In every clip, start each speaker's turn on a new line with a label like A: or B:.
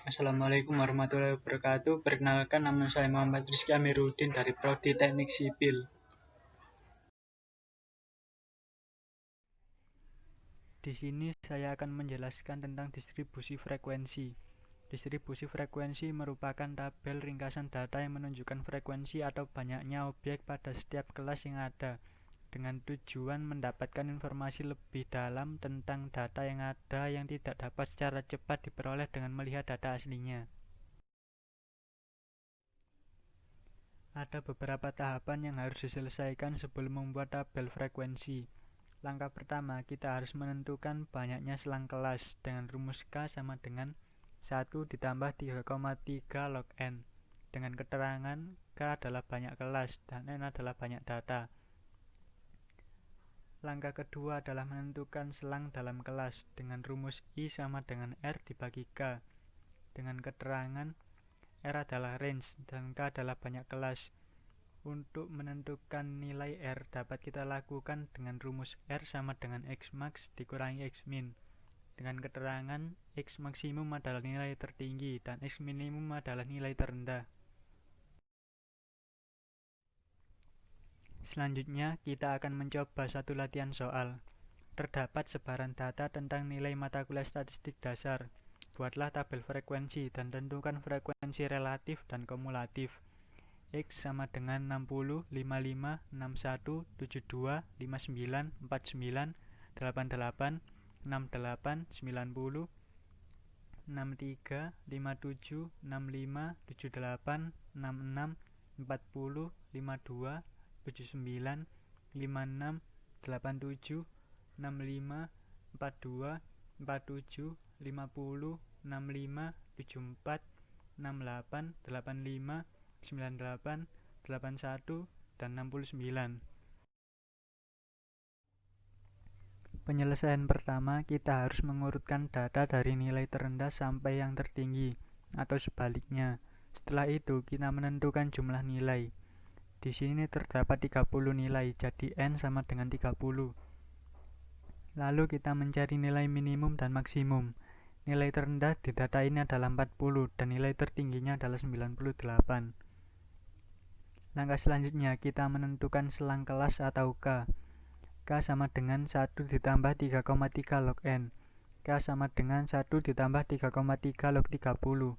A: Assalamualaikum warahmatullahi wabarakatuh. Perkenalkan, nama saya Muhammad Rizky Amiruddin dari Prodi Teknik Sipil. Di sini saya akan menjelaskan tentang distribusi frekuensi. Distribusi frekuensi merupakan tabel ringkasan data yang menunjukkan frekuensi atau banyaknya objek pada setiap kelas yang ada, dengan tujuan mendapatkan informasi lebih dalam tentang data yang ada yang tidak dapat secara cepat diperoleh dengan melihat data aslinya. Ada beberapa tahapan yang harus diselesaikan sebelum membuat tabel frekuensi. Langkah pertama, kita harus menentukan banyaknya selang kelas dengan rumus K sama dengan 1 ditambah 3,3 log N, dengan keterangan K adalah banyak kelas dan N adalah banyak data. Langkah kedua adalah menentukan selang dalam kelas dengan rumus I sama dengan R dibagi K, dengan keterangan R adalah range dan K adalah banyak kelas. Untuk menentukan nilai R dapat kita lakukan dengan rumus R sama dengan X max dikurangi X min, dengan keterangan X maksimum adalah nilai tertinggi dan X minimum adalah nilai terendah. Selanjutnya, kita akan mencoba satu latihan soal. Terdapat sebaran data tentang nilai mata kuliah statistik dasar. Buatlah tabel frekuensi dan tentukan frekuensi relatif dan kumulatif. X sama dengan 60, 55, 61, 72, 59, 49, 88, 68, 90, 63, 57, 65, 78, 66, 40, 52, 79, 56, 87, 65, 42, 47, 50, 65, 74, 68, 85, 98, 81, dan 69. Penyelesaian pertama, kita harus mengurutkan data dari nilai terendah sampai yang tertinggi, atau sebaliknya. Setelah itu, kita menentukan jumlah nilai. Di sini terdapat 30 nilai, jadi N sama dengan 30. Lalu kita mencari nilai minimum dan maksimum. Nilai terendah di data ini adalah 40 dan nilai tertingginya adalah 98. Langkah selanjutnya, kita menentukan selang kelas atau K. K sama dengan 1 ditambah 3,3 log N. K sama dengan 1 ditambah 3,3 log 30.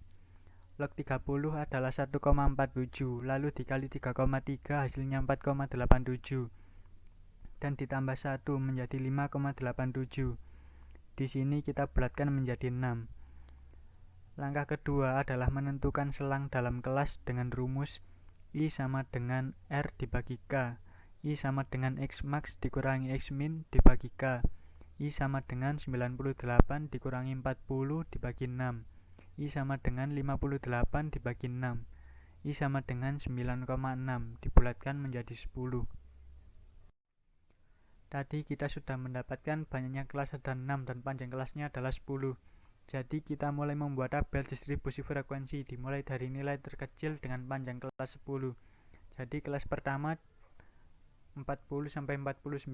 A: Log 30 adalah 1,47, lalu dikali 3,3 hasilnya 4,87. Dan ditambah 1 menjadi 5,87. Di sini kita bulatkan menjadi 6. Langkah kedua adalah menentukan selang dalam kelas dengan rumus I sama dengan R dibagi K. I sama dengan X max dikurangi X min dibagi K. I sama dengan 98 dikurangi 40 dibagi 6. I sama dengan 58 dibagi 6. I sama dengan 9,6 dibulatkan menjadi 10. Tadi kita sudah mendapatkan banyaknya kelas ada 6 dan panjang kelasnya adalah 10. Jadi kita mulai membuat tabel distribusi frekuensi dimulai dari nilai terkecil dengan panjang kelas 10. Jadi kelas pertama 40 sampai 49.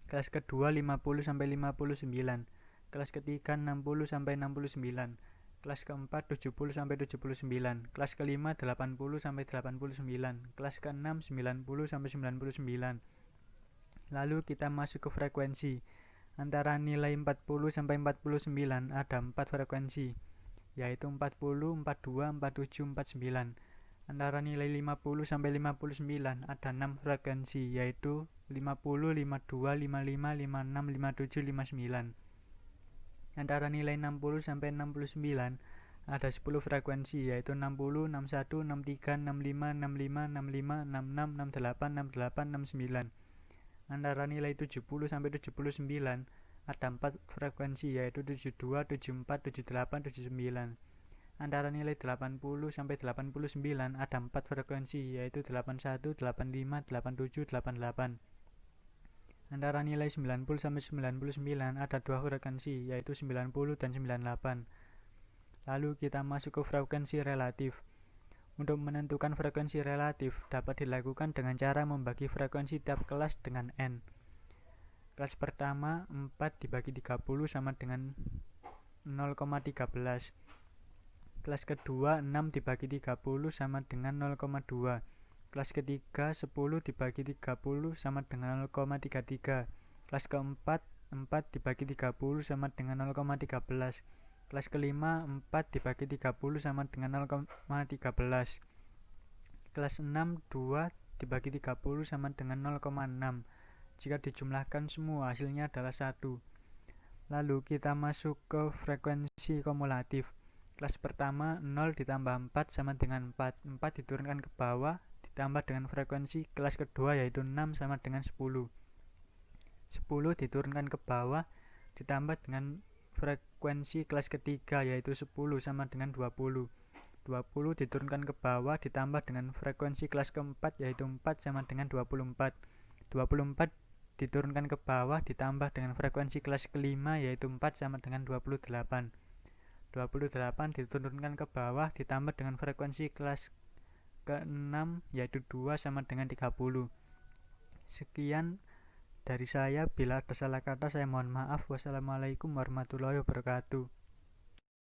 A: Kelas kedua 50 sampai 59. Kelas ketiga 60 sampai 69. Kelas keempat 70 sampai 79. Kelas kelima 80 sampai 89. Kelas keenam 90 sampai 99. Lalu kita masuk ke frekuensi. Antara nilai 40 sampai 49 ada 4 frekuensi, yaitu 40, 42, 47, 49. Antara nilai 50 sampai 59 ada 6 frekuensi, yaitu 50, 52, 55, 56, 57, 59. Antara nilai 60 sampai 69 ada 10 frekuensi, yaitu 60, 61, 63, 65, 65, 65, 66, 68, 68, 69. Antara nilai 70 sampai 79 ada 4 frekuensi, yaitu 72, 74, 78, 79. Antara nilai 80 sampai 89 ada 4 frekuensi, yaitu 81, 85, 87, 88. Antara nilai 90 sampai 99 ada 2 frekuensi, yaitu 90 dan 98. Lalu kita masuk ke frekuensi relatif. Untuk menentukan frekuensi relatif dapat dilakukan dengan cara membagi frekuensi tiap kelas dengan N. Kelas pertama 4 dibagi 30 sama dengan 0,13. Kelas kedua 6 dibagi 30 sama dengan 0,2. Kelas ketiga 10 dibagi 30 sama dengan 0,33. Kelas keempat 4 dibagi 30 sama dengan 0,13. Kelas kelima 4 dibagi 30 sama dengan 0,13. Kelas 6 2 dibagi 30 sama dengan 0,6. Jika dijumlahkan semua hasilnya adalah 1. Lalu kita masuk ke frekuensi kumulatif. Kelas pertama 0 ditambah 4 sama dengan 4. 4 diturunkan ke bawah ditambah dengan frekuensi kelas kedua yaitu 6 sama dengan 10. 10 diturunkan ke bawah ditambah dengan frekuensi kelas ketiga yaitu 10 sama dengan 20. 20 diturunkan ke bawah ditambah dengan frekuensi kelas keempat yaitu 4 sama dengan 24. 24 diturunkan ke bawah ditambah dengan frekuensi kelas kelima yaitu 4 sama dengan 28. 28 diturunkan ke bawah ditambah dengan frekuensi kelas ke-6 yaitu 2 sama dengan 30. Sekian dari saya, bila ada salah kata saya mohon maaf. Wassalamualaikum warahmatullahi wabarakatuh.